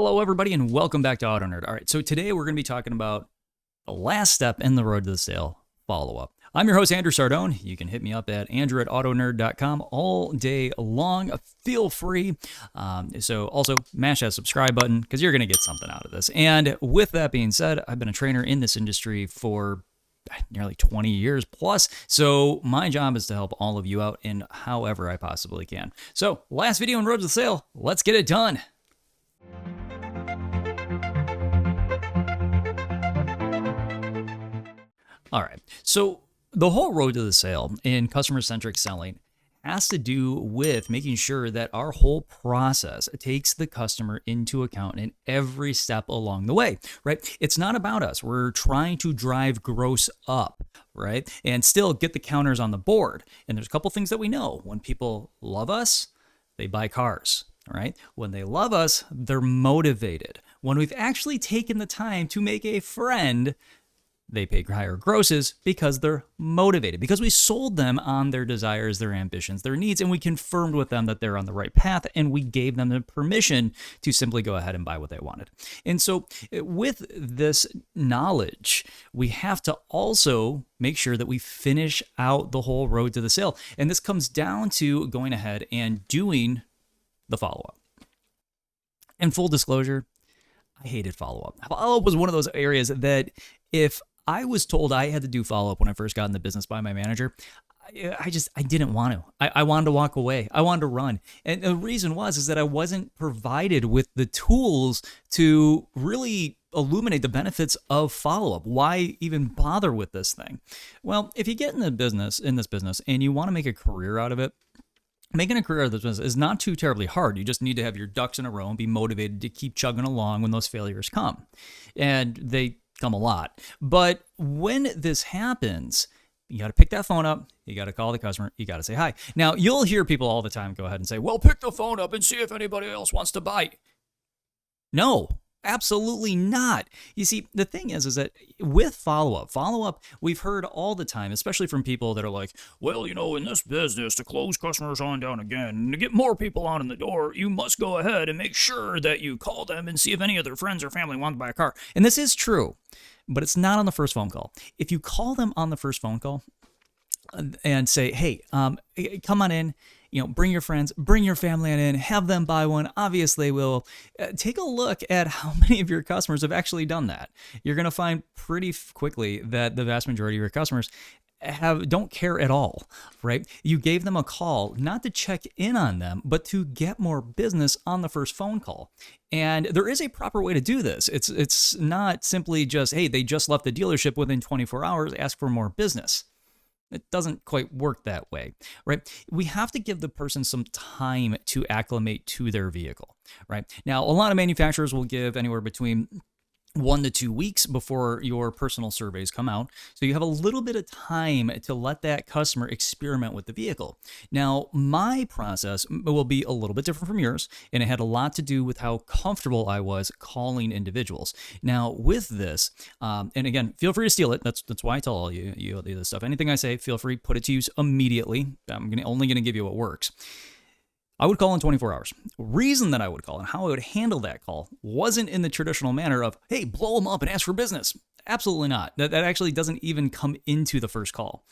Hello, everybody, and welcome back to AutoKnerd. All right, so today we're going to be talking about the last step in the road to the sale, follow-up. I'm your host, Andrew Sardone. You can hit me up at andrew@autoknerd.com all day long. Feel free. So also mash that subscribe button because you're going to get something out of this. And with that being said, I've been a trainer in this industry for nearly 20 years plus. So my job is to help all of you out in however I possibly can. So last video on Road to the Sale. Let's get it done. All right, so the whole road to the sale in customer-centric selling has to do with making sure that our whole process takes the customer into account in every step along the way, right? It's not about us. We're trying to drive gross up, right? And still get the counters on the board. And there's a couple things that we know. When people love us, they buy cars, right? When they love us, they're motivated. When we've actually taken the time to make a friend, they pay higher grosses because they're motivated, because we sold them on their desires, their ambitions, their needs, and we confirmed with them that they're on the right path, and we gave them the permission to simply go ahead and buy what they wanted. And so with this knowledge, we have to also make sure that we finish out the whole road to the sale. And this comes down to going ahead and doing the follow-up. And full disclosure, I hated follow-up. Follow-up was one of those areas that if I was told I had to do follow-up when I first got in the business by my manager, I didn't want to. I wanted to walk away. I wanted to run. And the reason is that I wasn't provided with the tools to really illuminate the benefits of follow-up. Why even bother with this thing? Well, if you get in this business and you want to make a career out of it, making a career out of this business is not too terribly hard. You just need to have your ducks in a row and be motivated to keep chugging along when those failures come. And they come a lot. But when this happens, you got to pick that phone up. You got to call the customer. You got to say hi. Now, you'll hear people all the time go ahead and say, well, pick the phone up and see if anybody else wants to buy. No, absolutely not. You see, the thing is that with follow-up, we've heard all the time, especially from people that are like, well, in this business, to close customers on down again, and to get more people on in the door, you must go ahead and make sure that you call them and see if any of their friends or family want to buy a car. And this is true, but it's not on the first phone call. If you call them on the first phone call and say, hey, come on in, bring your friends, bring your family in, have them buy one. Obviously, we'll take a look at how many of your customers have actually done that. You're going to find pretty quickly that the vast majority of your customers don't care at all, right? You gave them a call not to check in on them, but to get more business on the first phone call. And there is a proper way to do this. It's not simply just, hey, they just left the dealership within 24 hours, ask for more business. It doesn't quite work that way, right? We have to give the person some time to acclimate to their vehicle, right? Now, a lot of manufacturers will give anywhere between 1 to 2 weeks before your personal surveys come out. So you have a little bit of time to let that customer experiment with the vehicle. Now, my process will be a little bit different from yours, and it had a lot to do with how comfortable I was calling individuals. Now, with this, and again, feel free to steal it. That's why I tell all you this stuff. Anything I say, feel free, put it to use immediately. I'm only going to give you what works. I would call in 24 hours. Reason that I would call and how I would handle that call wasn't in the traditional manner of, hey, blow them up and ask for business. Absolutely not. That actually doesn't even come into the first call.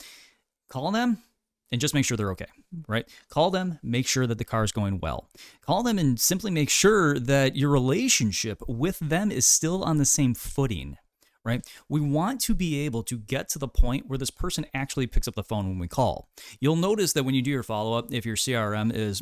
Call them and just make sure they're okay, right? Call them, make sure that the car is going well. Call them and simply make sure that your relationship with them is still on the same footing, right? We want to be able to get to the point where this person actually picks up the phone when we call. You'll notice that when you do your follow-up, if your CRM is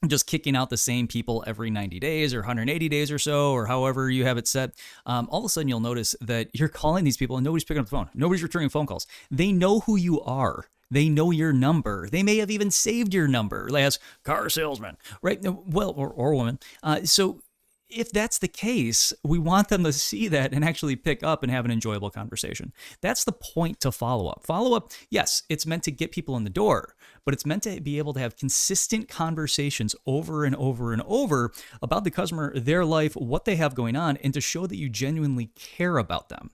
just kicking out the same people every 90 days or 180 days or so, or however you have it set, all of a sudden you'll notice that you're calling these people and nobody's picking up the phone. Nobody's returning phone calls. They know who you are. They know your number. They may have even saved your number as car salesman, right? Well, or woman. So if that's the case, we want them to see that and actually pick up and have an enjoyable conversation. That's the point to follow-up. Follow-up, yes, it's meant to get people in the door, but it's meant to be able to have consistent conversations over and over and over about the customer, their life, what they have going on, and to show that you genuinely care about them,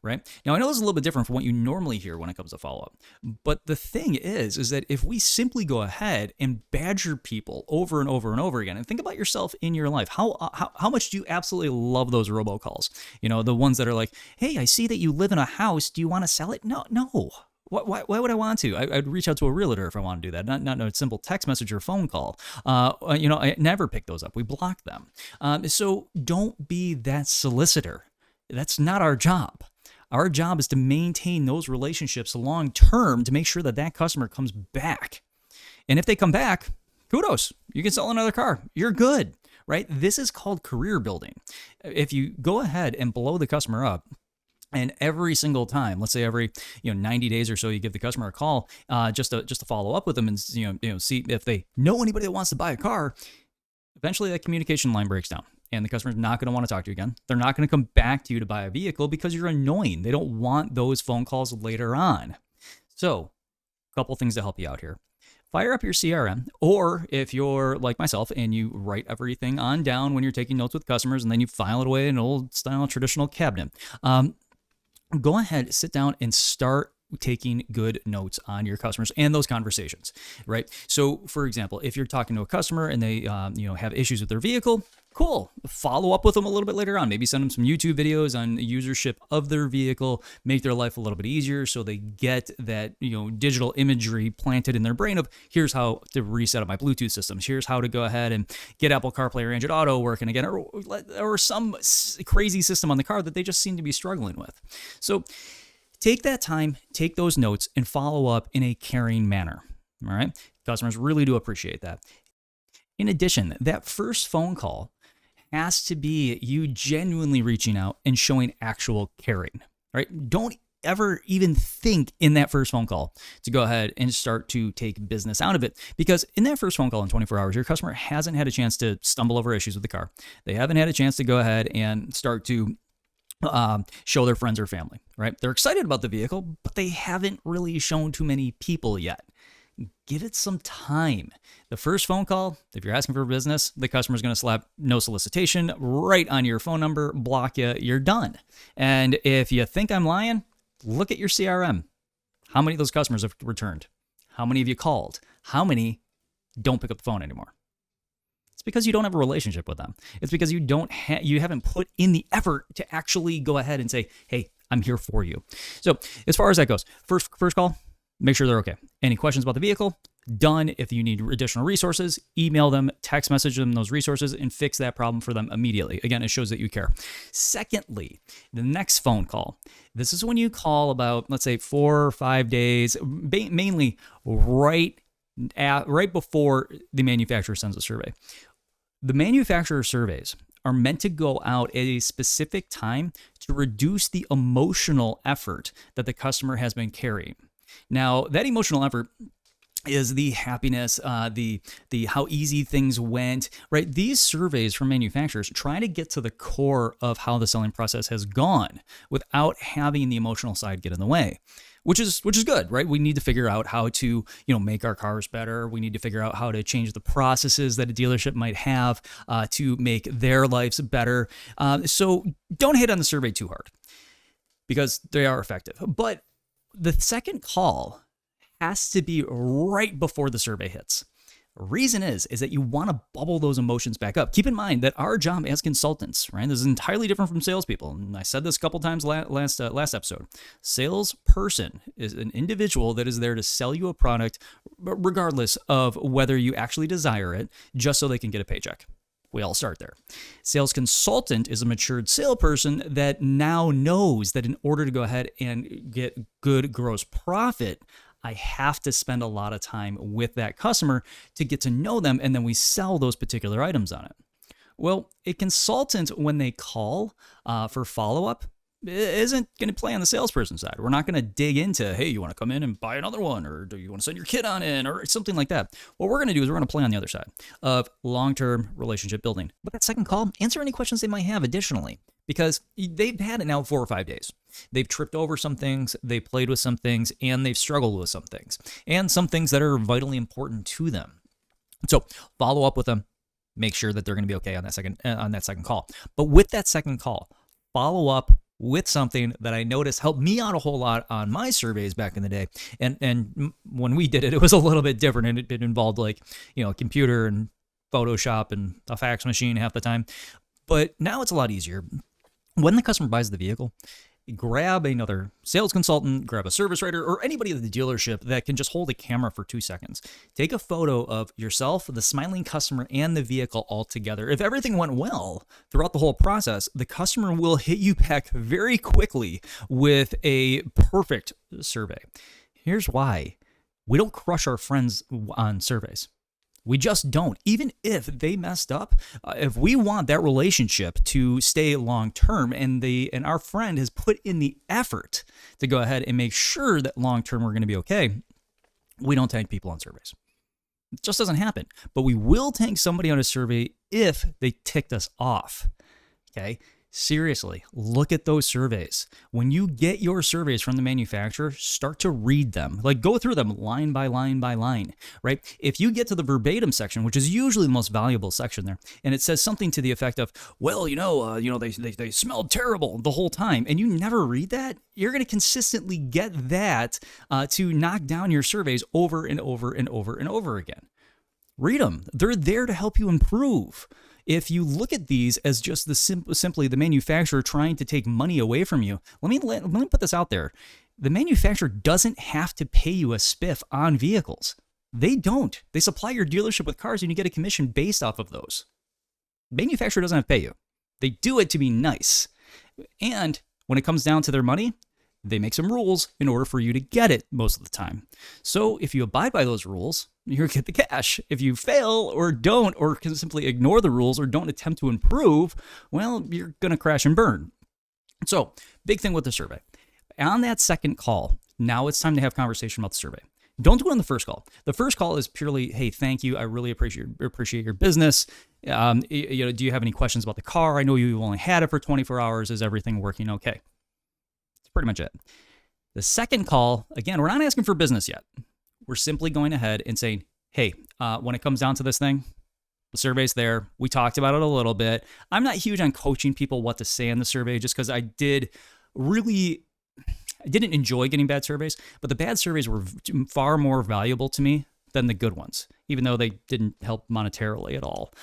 right? Now, I know this is a little bit different from what you normally hear when it comes to follow-up, but the thing is that if we simply go ahead and badger people over and over and over again, and think about yourself in your life, how much do you absolutely love those robocalls? The ones that are like, hey, I see that you live in a house. Do you want to sell it? No. Why would I want to? I'd reach out to a realtor if I want to do that, not a simple text message or phone call. I never pick those up. We block them. So don't be that solicitor. That's not our job. Our job is to maintain those relationships long term to make sure that that customer comes back. And if they come back, kudos. You can sell another car. You're good, right? This is called career building. If you go ahead and blow the customer up, and every single time, let's say every 90 days or so, you give the customer a call just to follow up with them and see if they know anybody that wants to buy a car. Eventually, that communication line breaks down, and the customer's not going to want to talk to you again. They're not going to come back to you to buy a vehicle because you're annoying. They don't want those phone calls later on. So, a couple things to help you out here. Fire up your CRM, or if you're like myself and you write everything on down when you're taking notes with customers, and then you file it away in an old style traditional cabinet. Go ahead, sit down and start taking good notes on your customers and those conversations, right? So, for example, if you're talking to a customer and they, have issues with their vehicle, cool. Follow up with them a little bit later on. Maybe send them some YouTube videos on usership of their vehicle, make their life a little bit easier so they get that, digital imagery planted in their brain of here's how to reset up my Bluetooth systems. Here's how to go ahead and get Apple CarPlay or Android Auto working again, or some crazy system on the car that they just seem to be struggling with. So take that time, take those notes, and follow up in a caring manner. All right? Customers really do appreciate that. In addition, that first phone call has to be you genuinely reaching out and showing actual caring, right? Don't ever even think in that first phone call to go ahead and start to take business out of it, because in that first phone call in 24 hours, your customer hasn't had a chance to stumble over issues with the car. They haven't had a chance to go ahead and start to show their friends or family, right? They're excited about the vehicle, but they haven't really shown too many people yet. Give it some time. The first phone call, if you're asking for business, the customer's going to slap no solicitation right on your phone number, block you, you're done. And if you think I'm lying, look at your CRM. How many of those customers have returned? How many of you called? How many don't pick up the phone anymore? It's because you don't have a relationship with them. It's because you haven't put in the effort to actually go ahead and say, hey, I'm here for you. So as far as that goes, first call, make sure they're okay. Any questions about the vehicle? Done. If you need additional resources, email them, text message them those resources, and fix that problem for them immediately. Again, it shows that you care. Secondly, the next phone call. This is when you call about, let's say, 4 or 5 days, mainly right before the manufacturer sends a survey. The manufacturer surveys are meant to go out at a specific time to reduce the emotional effort that the customer has been carrying. Now, that emotional effort is the happiness, the how easy things went, right? These surveys from manufacturers try to get to the core of how the selling process has gone without having the emotional side get in the way, which is good, right? We need to figure out how to, make our cars better. We need to figure out how to change the processes that a dealership might have to make their lives better. So don't hit on the survey too hard because they are effective. But the second call has to be right before the survey hits. The reason is that you want to bubble those emotions back up. Keep in mind that our job as consultants, right, this is entirely different from salespeople. And I said this a couple times last episode. Salesperson is an individual that is there to sell you a product, regardless of whether you actually desire it, just so they can get a paycheck. We all start there. Sales consultant is a matured salesperson that now knows that in order to go ahead and get good gross profit, I have to spend a lot of time with that customer to get to know them, and then we sell those particular items on it. Well, a consultant, when they call for follow-up, isn't going to play on the salesperson side. We're not going to dig into, hey, you want to come in and buy another one, or do you want to send your kid on in, or something like that. What we're going to do is we're going to play on the other side of long-term relationship building. But that second call, answer any questions they might have additionally, because they've had it now 4 or 5 days. They've tripped over some things, they've played with some things, and they've struggled with some things, and some things that are vitally important to them. So follow up with them, make sure that they're going to be okay on that second call. But with that second call, follow up with something that I noticed helped me out a whole lot on my surveys back in the day. And when we did it, it was a little bit different, and it involved like, a computer and Photoshop and a fax machine half the time. But now it's a lot easier. When the customer buys the vehicle, grab another sales consultant, grab a service writer, or anybody at the dealership that can just hold a camera for 2 seconds. Take a photo of yourself, the smiling customer, and the vehicle all together. If everything went well throughout the whole process, the customer will hit you back very quickly with a perfect survey. Here's why. We don't crush our friends on surveys. We just don't. Even if they messed up, if we want that relationship to stay long term, and our friend has put in the effort to go ahead and make sure that long term we're going to be okay, we don't tag people on surveys. It just doesn't happen. But we will tag somebody on a survey if they ticked us off. Okay? Seriously, look at those surveys. When you get your surveys from the manufacturer, start to read them. Like, go through them line by line by line, right? If you get to the verbatim section, which is usually the most valuable section there, and it says something to the effect of, well, they smelled terrible the whole time, and you never read that, you're going to consistently get that to knock down your surveys over and over and over and over again. Read them. They're there to help you improve. If you look at these as just simply the manufacturer trying to take money away from you, let me put this out there. The manufacturer doesn't have to pay you a spiff on vehicles. They don't. They supply your dealership with cars and you get a commission based off of those. Manufacturer doesn't have to pay you. They do it to be nice. And when it comes down to their money, they make some rules in order for you to get it most of the time. So if you abide by those rules, you get the cash. If you fail or don't, or can simply ignore the rules or don't attempt to improve, well, you're going to crash and burn. So, big thing with the survey. On that second call, now it's time to have conversation about the survey. Don't do it on the first call. The first call is purely, hey, thank you. I really appreciate your business. Do you have any questions about the car? I know you've only had it for 24 hours. Is everything working okay? Pretty much it. The second call, again, we're not asking for business yet. We're simply going ahead and saying, hey, when it comes down to this thing, the survey's there. We talked about it a little bit. I'm not huge on coaching people what to say in the survey just because I didn't enjoy getting bad surveys, but the bad surveys were far more valuable to me than the good ones, even though they didn't help monetarily at all.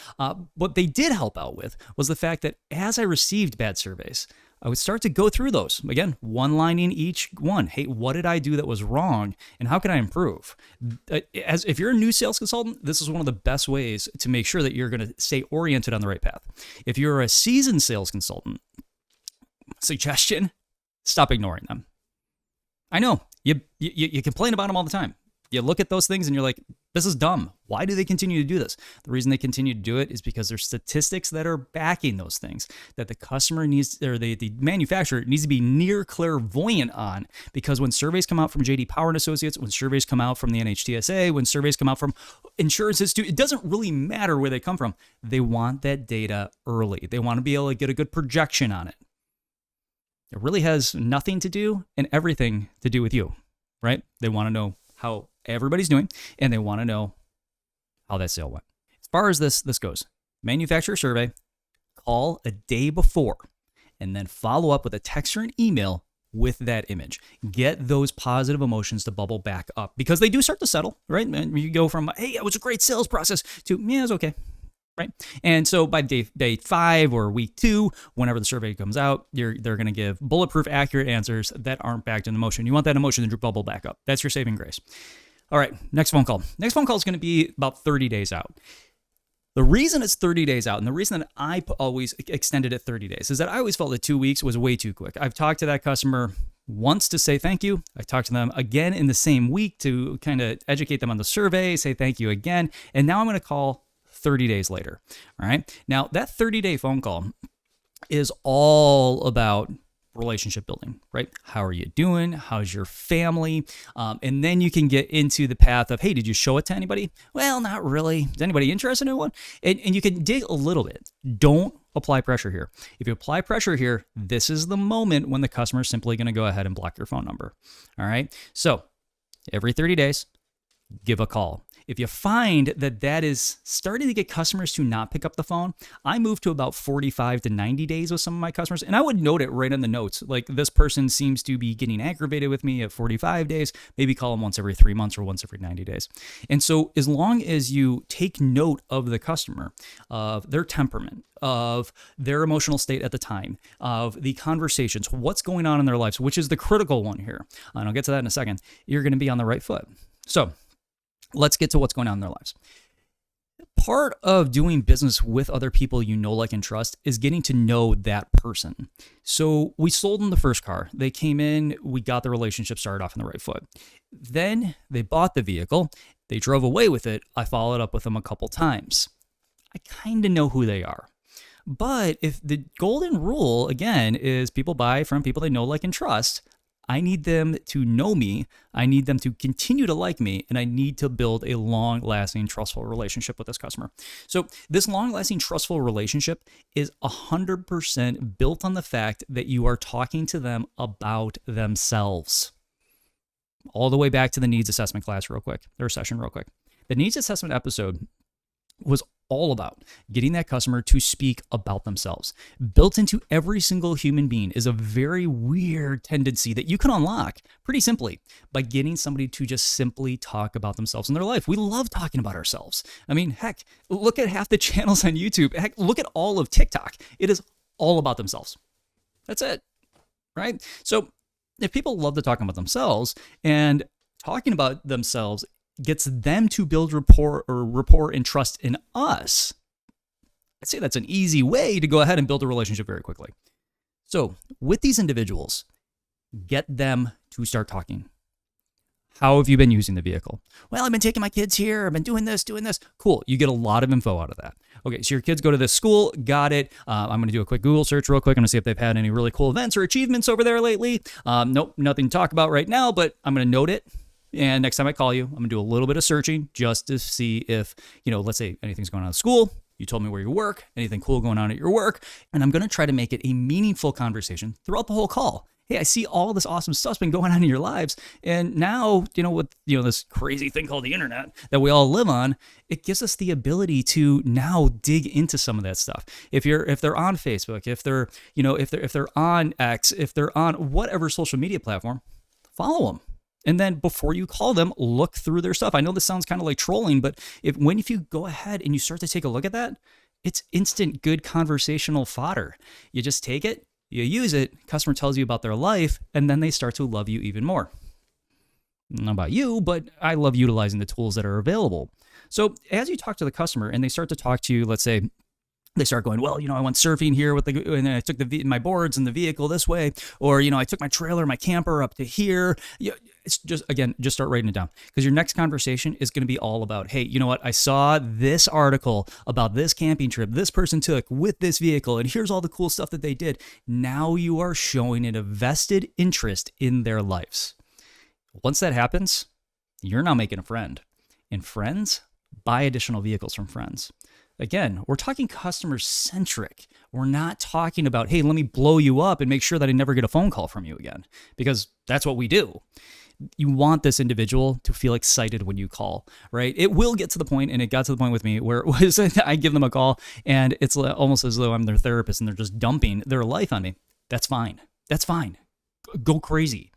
What they did help out with was the fact that as I received bad surveys, I would start to go through those. Again, one line in each one. Hey, what did I do that was wrong and how can I improve? If you're a new sales consultant, this is one of the best ways to make sure that you're going to stay oriented on the right path. If you're a seasoned sales consultant, suggestion, stop ignoring them. I know, you complain about them all the time. You look at those things and you're like, this is dumb. Why do they continue to do this? The reason they continue to do it is because there's statistics that are backing those things that the customer needs, or the manufacturer needs to be near clairvoyant on. Because when surveys come out from JD Power and Associates, when surveys come out from the NHTSA, when surveys come out from Insurance Institute, it doesn't really matter where they come from. They want that data early. They want to be able to get a good projection on it. It really has nothing to do and everything to do with you, right? They want to know how everybody's doing, and they want to know how that sale went. As far as this goes, manufacturer survey, call a day before, and then follow up with a text or an email with that image. Get those positive emotions to bubble back up because they do start to settle, right? And you go from, hey, it was a great sales process to, yeah, it was okay. Right. And so by day 5 or week 2, whenever the survey comes out, they're going to give bulletproof, accurate answers that aren't backed in emotion. You want that emotion to bubble back up. That's your saving grace. All right. Next phone call. Next phone call is going to be about 30 days out. The reason it's 30 days out and the reason that I always extended it 30 days is that I always felt that 2 weeks was way too quick. I've talked to that customer once to say thank you. I talked to them again in the same week to kind of educate them on the survey, say thank you again. And now I'm going to call 30 days later. All right. Now, that 30-day phone call is all about relationship building, right? How are you doing? How's your family? And then you can get into the path of, hey, did you show it to anybody? Well, not really. Is anybody interested in one? And you can dig a little bit. Don't apply pressure here. If you apply pressure here, this is the moment when the customer is simply going to go ahead and block your phone number. All right. So every 30 days, give a call. If you find that that is starting to get customers to not pick up the phone, I moved to about 45 to 90 days with some of my customers, and I would note it right in the notes. Like, this person seems to be getting aggravated with me at 45 days, maybe call them once every 3 months or once every 90 days. And so as long as you take note of the customer, of their temperament, of their emotional state at the time, of the conversations, what's going on in their lives, which is the critical one here, and I'll get to that in a second, you're going to be on the right foot. So let's get to what's going on in their lives. Part of doing business with other people you know, like, and trust is getting to know that person. So we sold them the first car. They came in, we got the relationship started off on the right foot. Then they bought the vehicle, they drove away with it. I followed up with them a couple times. I kind of know who they are. But if the golden rule, again, is people buy from people they know, like, and trust, I need them to know me, I need them to continue to like me, and I need to build a long-lasting, trustful relationship with this customer. So this long-lasting, trustful relationship is 100% built on the fact that you are talking to them about themselves. All the way back to the needs assessment class real quick, or session real quick. The needs assessment episode was all about getting that customer to speak about themselves. Built into every single human being is a very weird tendency that you can unlock pretty simply by getting somebody to just simply talk about themselves in their life. We love talking about ourselves. I mean, heck, look at half the channels on YouTube. Heck, look at all of TikTok. It is all about themselves. That's it, right? So if people love to talk about themselves, and talking about themselves gets them to build rapport and trust in us, I'd say that's an easy way to go ahead and build a relationship very quickly. So with these individuals, get them to start talking. How have you been using the vehicle? Well, I've been taking my kids here. I've been doing this. Cool. You get a lot of info out of that. Okay, so your kids go to this school. Got it. I'm going to do a quick Google search real quick. I'm going to see if they've had any really cool events or achievements over there lately. Nope, nothing to talk about right now, but I'm going to note it. And next time I call you, I'm going to do a little bit of searching just to see if, let's say anything's going on at school. You told me where you work, anything cool going on at your work. And I'm going to try to make it a meaningful conversation throughout the whole call. Hey, I see all this awesome stuff's been going on in your lives. And now, with, this crazy thing called the internet that we all live on, it gives us the ability to now dig into some of that stuff. If they're on Facebook, if they're on X, if they're on whatever social media platform, follow them. And then before you call them, look through their stuff. I know this sounds kind of like trolling, but if you go ahead and you start to take a look at that, it's instant good conversational fodder. You just take it, you use it, customer tells you about their life, and then they start to love you even more. Not about you, but I love utilizing the tools that are available. So as you talk to the customer and they start to talk to you, let's say, they start going, well, I went surfing here and I took my boards in the vehicle this way, or, I took my trailer, my camper up to here. It's just start writing it down, because your next conversation is going to be all about, hey, you know what? I saw this article about this camping trip this person took with this vehicle, and here's all the cool stuff that they did. Now you are showing a vested interest in their lives. Once that happens, you're now making a friend, and friends buy additional vehicles from friends. Again, we're talking customer-centric. We're not talking about, hey, let me blow you up and make sure that I never get a phone call from you again, because that's what we do. You want this individual to feel excited when you call, right? It will get to the point, and it got to the point with me, where it was I give them a call, and it's almost as though I'm their therapist, and they're just dumping their life on me. That's fine. That's fine. Go crazy.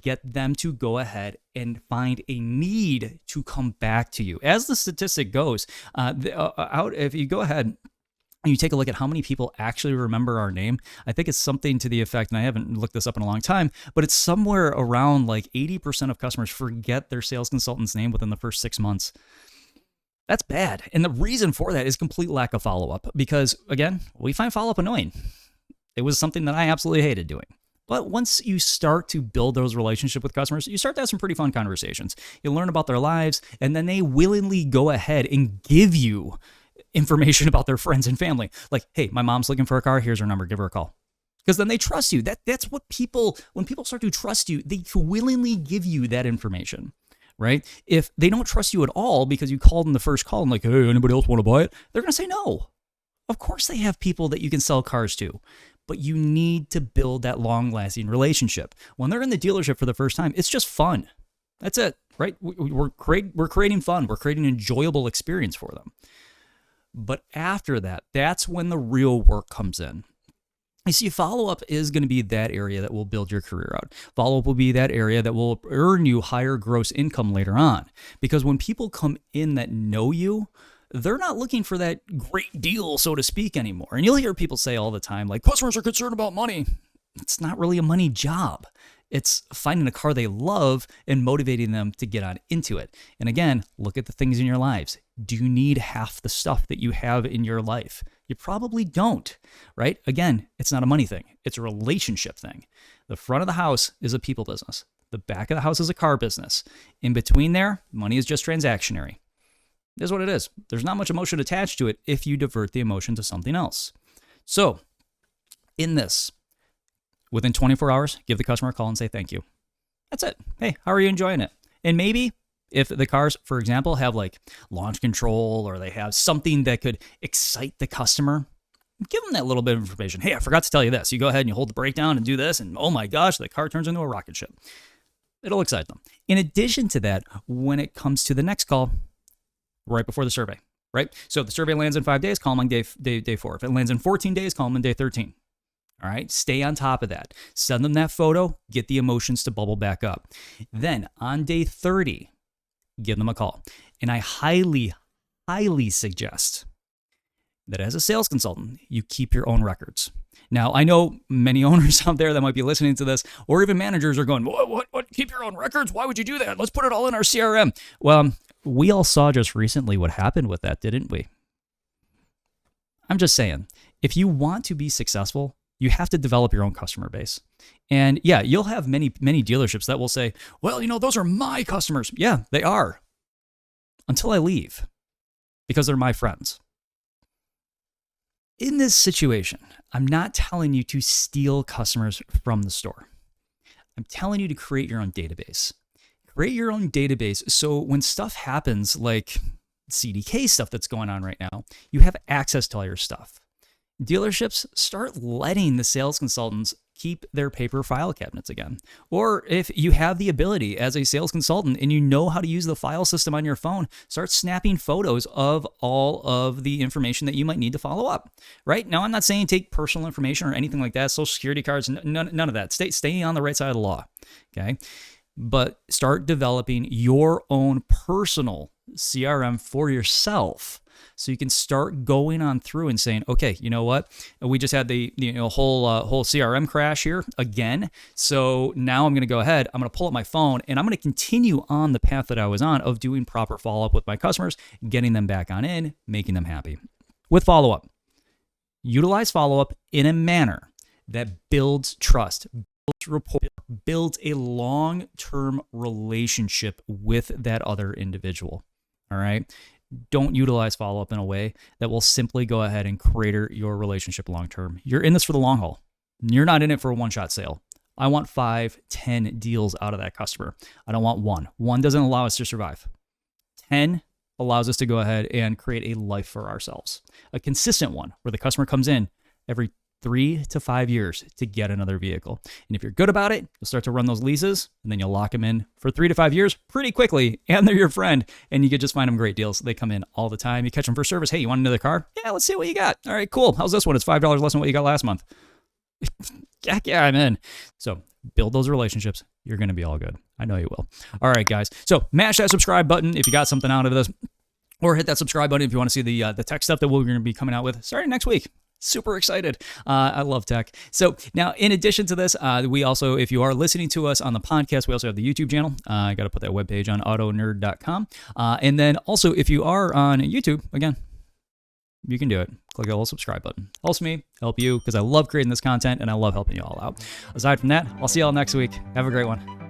Get them to go ahead and find a need to come back to you. As the statistic goes, if you go ahead and you take a look at how many people actually remember our name, I think it's something to the effect, and I haven't looked this up in a long time, but it's somewhere around like 80% of customers forget their sales consultant's name within the first 6 months. That's bad. And the reason for that is complete lack of follow-up, because, again, we find follow-up annoying. It was something that I absolutely hated doing. But once you start to build those relationships with customers, you start to have some pretty fun conversations. You learn about their lives, and then they willingly go ahead and give you information about their friends and family. Like, hey, my mom's looking for a car. Here's her number. Give her a call. Because then they trust you. That's what when people start to trust you, they willingly give you that information, right? If they don't trust you at all because you called in the first call and like, hey, anybody else want to buy it? They're going to say no. Of course they have people that you can sell cars to. But you need to build that long-lasting relationship. When they're in the dealership for the first time, it's just fun. That's it. right? We're creating fun. We're creating an enjoyable experience for them. But after that, that's when the real work comes in. You see, follow-up is going to be that area that will build your career out. Follow-up will be that area that will earn you higher gross income later on. Because when people come in that know you, they're not looking for that great deal, so to speak, anymore. And you'll hear people say all the time, like, customers are concerned about money. It's not really a money job. It's finding a car they love and motivating them to get on into it. And again, look at the things in your lives. Do you need half the stuff that you have in your life? You probably don't, right? Again, it's not a money thing. It's a relationship thing. The front of the house is a people business. The back of the house is a car business. In between there, money is just transactionary. That's what it is. There's not much emotion attached to it if you divert the emotion to something else. So in this, within 24 hours, give the customer a call and say thank you. That's it. Hey, how are you enjoying it? And maybe if the cars, for example, have like launch control or they have something that could excite the customer, give them that little bit of information. Hey, I forgot to tell you this. You go ahead and you hold the brake down and do this, and oh my gosh, the car turns into a rocket ship. It'll excite them. In addition to that, when it comes to the next call, right before the survey, right? So if the survey lands in 5 days, call them on day 4. If it lands in 14 days, call them on day 13. All right, stay on top of that. Send them that photo, get the emotions to bubble back up. Then on day 30, give them a call. And I highly, highly suggest that as a sales consultant, you keep your own records. Now, I know many owners out there that might be listening to this, or even managers are going, what? Keep your own records? Why would you do that? Let's put it all in our CRM. Well, we all saw just recently what happened with that, didn't we? I'm just saying, if you want to be successful, you have to develop your own customer base. And yeah, you'll have many dealerships that will say, well, those are my customers. Yeah, they are. Until I leave, because they're my friends. In this situation, I'm not telling you to steal customers from the store. I'm telling you to create your own database. Create your own database so when stuff happens, like CDK stuff that's going on right now, you have access to all your stuff. Dealerships, start letting the sales consultants keep their paper file cabinets again. Or if you have the ability as a sales consultant and you know how to use the file system on your phone, start snapping photos of all of the information that you might need to follow up, right? Now, I'm not saying take personal information or anything like that, social security cards, none of that. Stay on the right side of the law, okay? But start developing your own personal CRM for yourself. So you can start going on through and saying, okay, you know what? We just had the whole CRM crash here again. So now I'm going to go ahead. I'm going to pull up my phone and I'm going to continue on the path that I was on of doing proper follow-up with my customers, getting them back on in, making them happy. With follow-up, utilize follow-up in a manner that builds trust, builds rapport, builds a long-term relationship with that other individual. All right? Don't utilize follow-up in a way that will simply go ahead and crater your relationship long-term. You're in this for the long haul. You're not in it for a one-shot sale. I want 5, 10 deals out of that customer. I don't want one. One doesn't allow us to survive. 10 allows us to go ahead and create a life for ourselves. A consistent one where the customer comes in every 3 to 5 years to get another vehicle. And if you're good about it, you'll start to run those leases and then you'll lock them in for 3 to 5 years pretty quickly. And they're your friend and you could just find them great deals. They come in all the time. You catch them for service. Hey, you want another car? Yeah, let's see what you got. All right, cool. How's this one? It's $5 less than what you got last month. Yeah, I'm in. So build those relationships. You're going to be all good. I know you will. All right, guys. So mash that subscribe button if you got something out of this, or hit that subscribe button if you want to see the tech stuff that we're going to be coming out with starting next week. Super excited. I love tech. So now, in addition to this, we also, if you are listening to us on the podcast, we also have the YouTube channel. I got to put that webpage on AutoKnerd.com. And then also, if you are on YouTube, again, you can do it. Click the little subscribe button. Helps me, help you, because I love creating this content and I love helping you all out. Aside from that, I'll see y'all next week. Have a great one.